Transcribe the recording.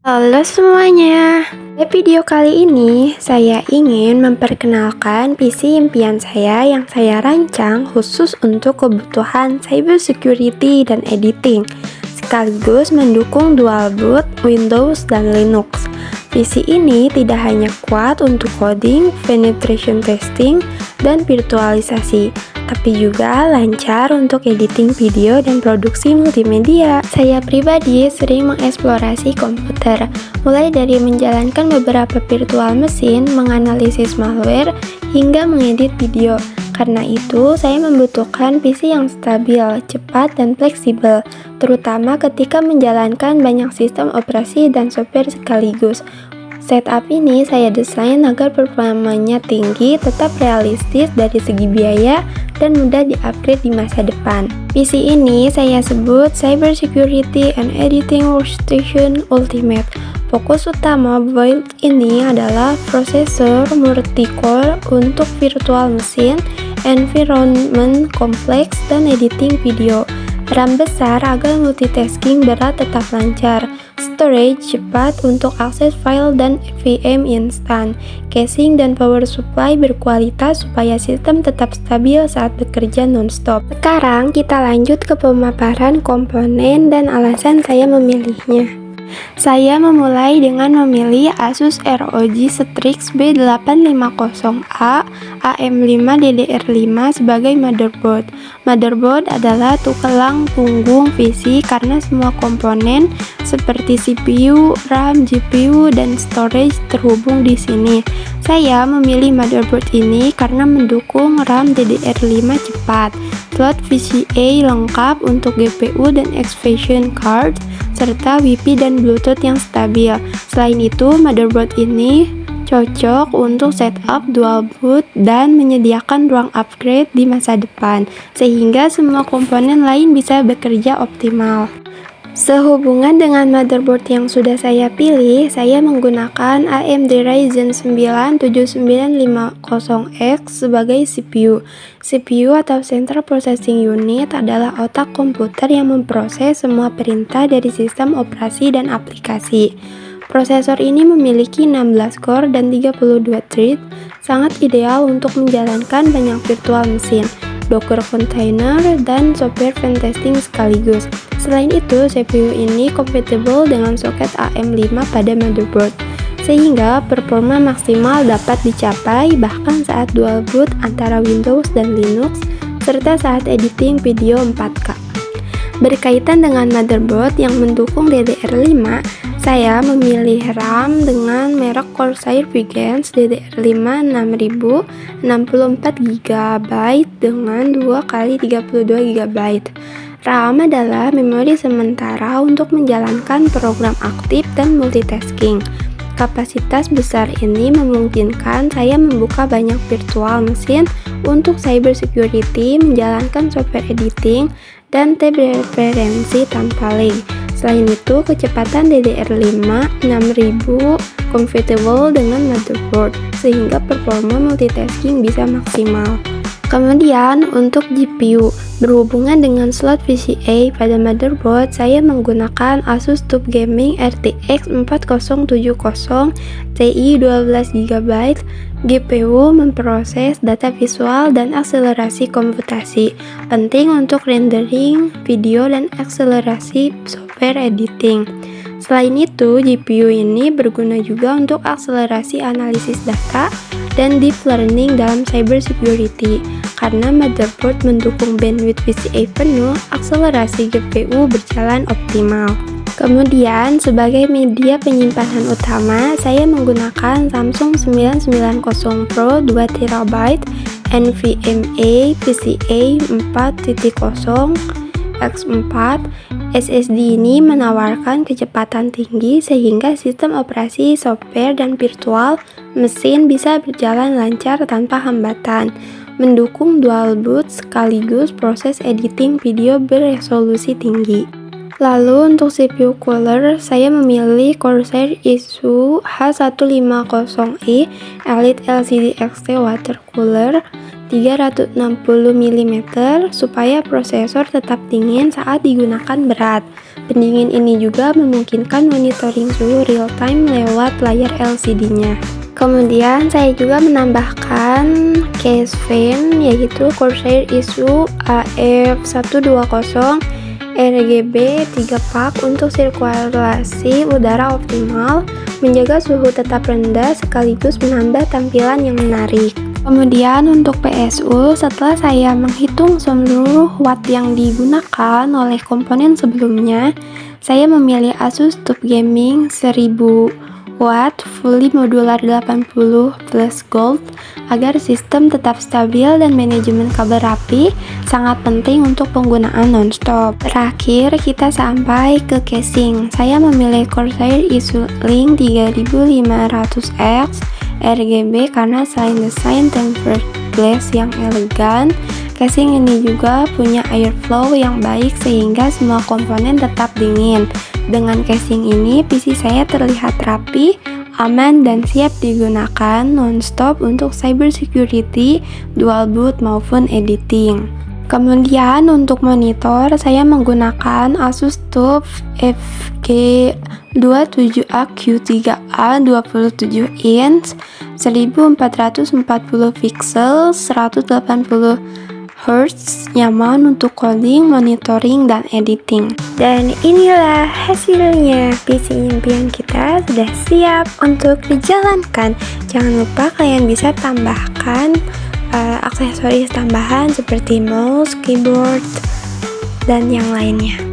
Halo semuanya. Pada video kali ini, saya ingin memperkenalkan PC impian saya yang saya rancang khusus untuk kebutuhan cybersecurity dan editing, sekaligus mendukung dual boot Windows dan Linux. PC ini tidak hanya kuat untuk coding, penetration testing, dan virtualisasi, tapi juga lancar untuk editing video dan produksi multimedia. Saya pribadi sering mengeksplorasi komputer, mulai dari menjalankan beberapa virtual mesin, menganalisis malware, hingga mengedit video. Karena itu, saya membutuhkan PC yang stabil, cepat, dan fleksibel, terutama ketika menjalankan banyak sistem operasi dan software sekaligus. Setup ini saya desain agar performanya tinggi, tetap realistis dari segi biaya, dan mudah di-upgrade di masa depan. PC ini saya sebut Cybersecurity and Editing Workstation Ultimate. Fokus utama build ini adalah prosesor multi-core untuk virtual mesin, environment kompleks, dan editing video. RAM besar agar multitasking berat tetap lancar. Storage cepat untuk akses file dan VM instan. Casing dan power supply berkualitas supaya sistem tetap stabil saat bekerja non-stop. Sekarang kita lanjut ke pemaparan komponen dan alasan saya memilihnya. Saya memulai dengan memilih Asus ROG Strix B850A AM5 DDR5 sebagai motherboard. Motherboard adalah tulang punggung PC karena semua komponen seperti CPU, RAM, GPU, dan storage terhubung di sini. Saya memilih motherboard ini karena mendukung RAM DDR5 cepat, slot VGA lengkap untuk GPU dan expansion card, serta Wi-Fi dan Bluetooth yang stabil. Selain itu, motherboard ini cocok untuk setup dual boot dan menyediakan ruang upgrade di masa depan, sehingga semua komponen lain bisa bekerja optimal. Sehubungan dengan motherboard yang sudah saya pilih, saya menggunakan AMD Ryzen 9 7950X sebagai CPU. CPU atau Central Processing Unit adalah otak komputer yang memproses semua perintah dari sistem operasi dan aplikasi. Prosesor ini memiliki 16 core dan 32 thread, sangat ideal untuk menjalankan banyak virtual mesin, Docker container, dan software pentesting sekaligus. Selain itu, CPU ini kompatibel dengan soket AM5 pada motherboard, sehingga performa maksimal dapat dicapai bahkan saat dual boot antara Windows dan Linux, serta saat editing video 4K. Berkaitan dengan motherboard yang mendukung DDR5, saya memilih RAM dengan merek Corsair Vengeance DDR5 6000 64GB dengan 2x32GB. RAM adalah memori sementara untuk menjalankan program aktif dan multitasking. Kapasitas besar ini memungkinkan saya membuka banyak virtual mesin untuk cybersecurity, menjalankan software editing, dan tab referensi tanpa lag. Selain itu, kecepatan DDR5 6000 compatible dengan motherboard, sehingga performa multitasking bisa maksimal. Kemudian untuk GPU, berhubungan dengan slot VGA pada motherboard, saya menggunakan Asus TUF Gaming RTX 4070 Ti 12GB. GPU memproses data visual dan akselerasi komputasi, penting untuk rendering video dan akselerasi software editing. Selain itu, GPU ini berguna juga untuk akselerasi analisis data dan deep learning dalam cybersecurity. Karena motherboard mendukung bandwidth VGA penuh, akselerasi GPU berjalan optimal. Kemudian, sebagai media penyimpanan utama, saya menggunakan Samsung 990 Pro 2TB NVMe PCIe 4.0 X4. SSD ini menawarkan kecepatan tinggi sehingga sistem operasi, software, dan virtual mesin bisa berjalan lancar tanpa hambatan, mendukung dual boot sekaligus proses editing video beresolusi tinggi. Lalu untuk CPU cooler, saya memilih Corsair Isu H150i Elite LCD XT Water Cooler 360 mm supaya prosesor tetap dingin saat digunakan berat. Pendingin ini juga memungkinkan monitoring suhu real time lewat layar LCD-nya. Kemudian saya juga menambahkan case fan yaitu Corsair Issue AF120 RGB 3 pak untuk sirkulasi udara optimal, menjaga suhu tetap rendah sekaligus menambah tampilan yang menarik. Kemudian untuk PSU, setelah saya menghitung seluruh watt yang digunakan oleh komponen sebelumnya, saya memilih Asus TUF Gaming 1000 watt fully modular 80 plus gold agar sistem tetap stabil dan manajemen kabel rapi sangat penting untuk penggunaan nonstop. Terakhir kita sampai ke casing. Saya memilih Corsair Issue Link 3500X RGB karena selain desain tempered glass yang elegan, casing ini juga punya airflow yang baik sehingga semua komponen tetap dingin. Dengan casing ini, PC saya terlihat rapi, aman, dan siap digunakan nonstop untuk cybersecurity, dual boot, maupun editing. Kemudian untuk monitor, saya menggunakan Asus TUF FG27AQ3A 27 inch 1440 pixel 180 Hz, nyaman untuk coding, monitoring, dan editing. Dan inilah hasilnya, PC impian kita sudah siap untuk dijalankan. Jangan lupa kalian bisa tambahkan aksesoris tambahan seperti mouse, keyboard, dan yang lainnya.